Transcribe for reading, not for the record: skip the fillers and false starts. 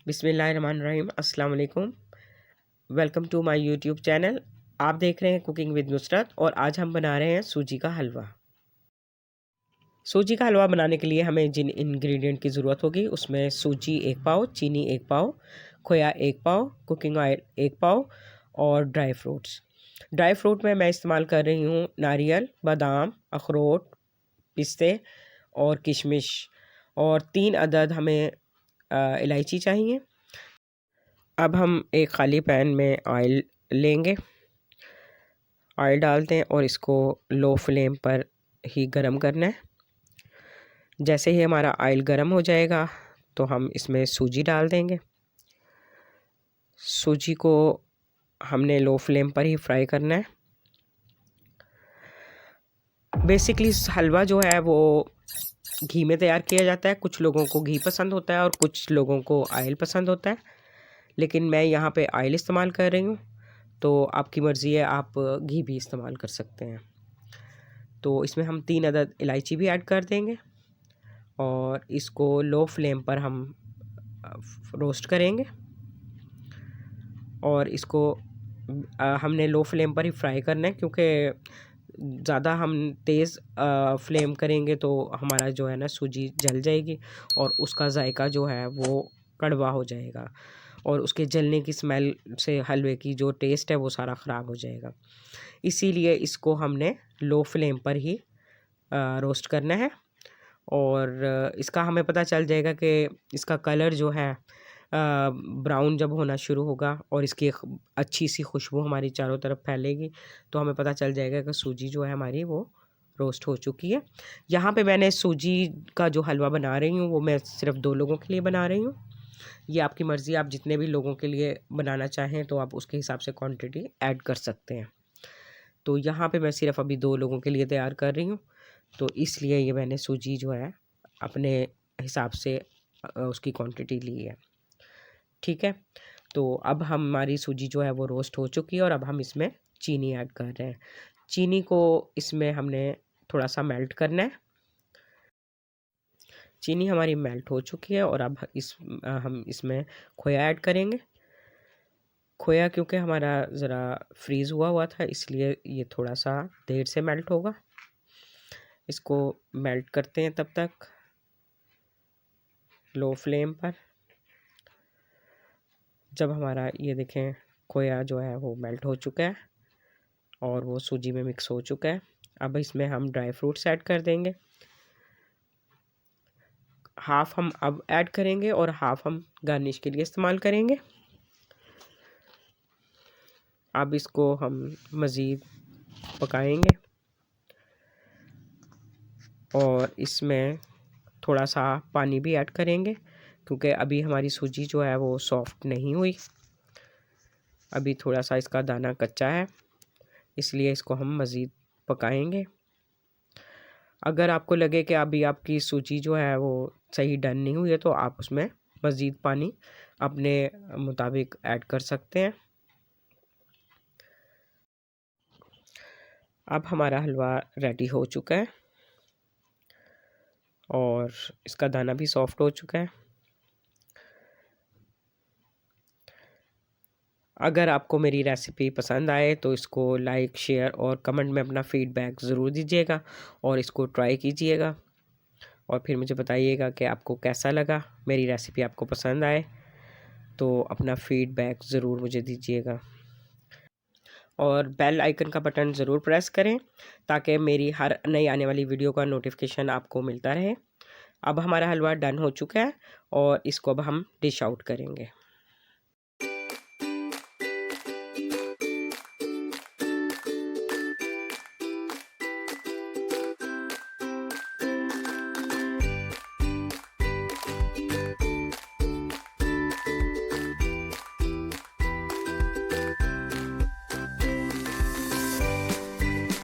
बिस्मिल्लाहिर्रहमानिर्रहीम। अस्सलाम वालेकुम। Welcome to my YouTube channel. आप देख रहे हैं कुकिंग विद नुसरत और आज हम बना रहे हैं सूजी का हलवा। सूजी का हलवा बनाने के लिए हमें जिन इंग्रेडिएंट की ज़रूरत होगी उसमें सूजी 1 पाव, चीनी 1 पाव, खोया 1 पाव, कुकिंग ऑयल 1 पाव और ड्राई फ्रूट्स। ड्राई फ्रूट में मैं इस्तेमाल कर रही हूँ नारियल, बादाम, अखरोट, पिस्ते और किशमिश। और 3 अदद हमें इलायची चाहिए। अब हम एक ख़ाली पैन में ऑयल लेंगे, ऑयल डालते हैं और इसको लो फ्लेम पर ही गरम करना है। जैसे ही हमारा ऑयल गरम हो जाएगा तो हम इसमें सूजी डाल देंगे। सूजी को हमने लो फ्लेम पर ही फ्राई करना है। बेसिकली हलवा जो है वो घी में तैयार किया जाता है। कुछ लोगों को घी पसंद होता है और कुछ लोगों को ऑयल पसंद होता है, लेकिन मैं यहाँ पे ऑयल इस्तेमाल कर रही हूँ, तो आपकी मर्ज़ी है, आप घी भी इस्तेमाल कर सकते हैं। तो इसमें हम 3 अदद इलायची भी ऐड कर देंगे और इसको लो फ्लेम पर हम रोस्ट करेंगे। और इसको हमने लो फ्लेम पर ही फ्राई करना है, क्योंकि ज़्यादा हम तेज़ फ्लेम करेंगे तो हमारा जो है ना सूजी जल जाएगी और उसका जायका जो है वो कड़वा हो जाएगा और उसके जलने की स्मेल से हलवे की जो टेस्ट है वो सारा ख़राब हो जाएगा। इसीलिए इसको हमने लो फ्लेम पर ही रोस्ट करना है। और इसका हमें पता चल जाएगा कि इसका कलर जो है ब्राउन जब होना शुरू होगा और इसकी एक अच्छी सी खुशबू हमारी चारों तरफ फैलेगी, तो हमें पता चल जाएगा कि सूजी जो है हमारी वो रोस्ट हो चुकी है। यहाँ पे मैंने सूजी का जो हलवा बना रही हूँ वो मैं सिर्फ 2 लोगों के लिए बना रही हूँ। ये आपकी मर्ज़ी, आप जितने भी लोगों के लिए बनाना चाहें तो आप उसके हिसाब से क्वांटिटी ऐड कर सकते हैं। तो यहाँ पे मैं सिर्फ अभी 2 लोगों के लिए तैयार कर रही हूँ, तो इसलिए ये मैंने सूजी जो है अपने हिसाब से उसकी क्वांटिटी ली है। ठीक है, तो अब हमारी सूजी जो है वो रोस्ट हो चुकी है और अब हम इसमें चीनी ऐड कर रहे हैं। चीनी को इसमें हमने थोड़ा सा मेल्ट करना है। चीनी हमारी मेल्ट हो चुकी है और अब हम इसमें खोया ऐड करेंगे। खोया क्योंकि हमारा ज़रा फ्रीज़ हुआ हुआ था, इसलिए ये थोड़ा सा देर से मेल्ट होगा। इसको मेल्ट करते हैं तब तक लो फ्लेम पर। जब हमारा ये देखें खोया जो है वो मेल्ट हो चुका है और वो सूजी में मिक्स हो चुका है, अब इसमें हम ड्राई फ्रूट्स ऐड कर देंगे। हाफ़ हम अब ऐड करेंगे और हाफ़ हम गार्निश के लिए इस्तेमाल करेंगे। अब इसको हम मज़ीद पकाएंगे और इसमें थोड़ा सा पानी भी ऐड करेंगे, क्योंकि अभी हमारी सूजी जो है वो सॉफ्ट नहीं हुई, अभी थोड़ा सा इसका दाना कच्चा है, इसलिए इसको हम मज़ीद पकाएंगे। अगर आपको लगे कि अभी आपकी सूजी जो है वो सही डन नहीं हुई है तो आप उसमें मज़ीद पानी अपने मुताबिक ऐड कर सकते हैं। अब हमारा हलवा रेडी हो चुका है और इसका दाना भी सॉफ्ट हो चुका है। अगर आपको मेरी रेसिपी पसंद आए तो इसको लाइक, शेयर और कमेंट में अपना फ़ीडबैक ज़रूर दीजिएगा और इसको ट्राई कीजिएगा और फिर मुझे बताइएगा कि आपको कैसा लगा। मेरी रेसिपी आपको पसंद आए तो अपना फ़ीडबैक ज़रूर मुझे दीजिएगा और बेल आइकन का बटन ज़रूर प्रेस करें ताकि मेरी हर नई आने वाली वीडियो का नोटिफिकेशन आपको मिलता रहे। अब हमारा हलवा डन हो चुका है और इसको अब हम डिश आउट करेंगे।